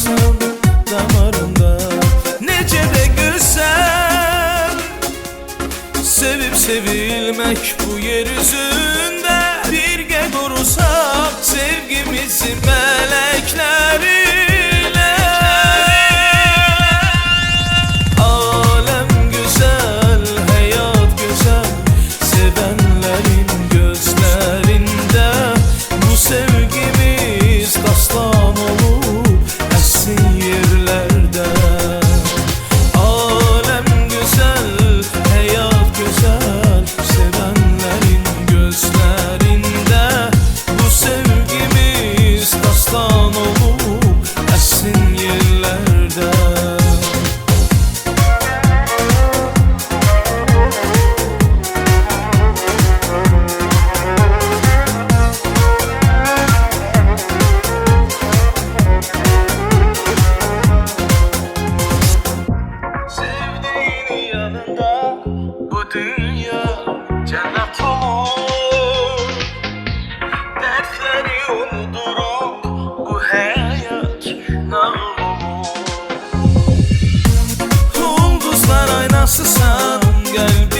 qalmısan damarında. Necə də gözəl sevib sevilmək bu yer üzündə. Birgə qurusaq sevgimizi mələkləri ilə. Aləm gözəl, həyat gözəl, sevənlərin gözlərində. Bu sevgimiz dastan olub əssin yerlərdə. Aləm gözəl, həyat gözəl, sevənlərin gözlərində. Bu sevgimiz dastan olub əssin yerlərdə. Sevdiğinin yanında bu dünya cennet olur. Dertleri unuturum, bu hayat nağıl olur. Ulduzlar aynasısan, kalbim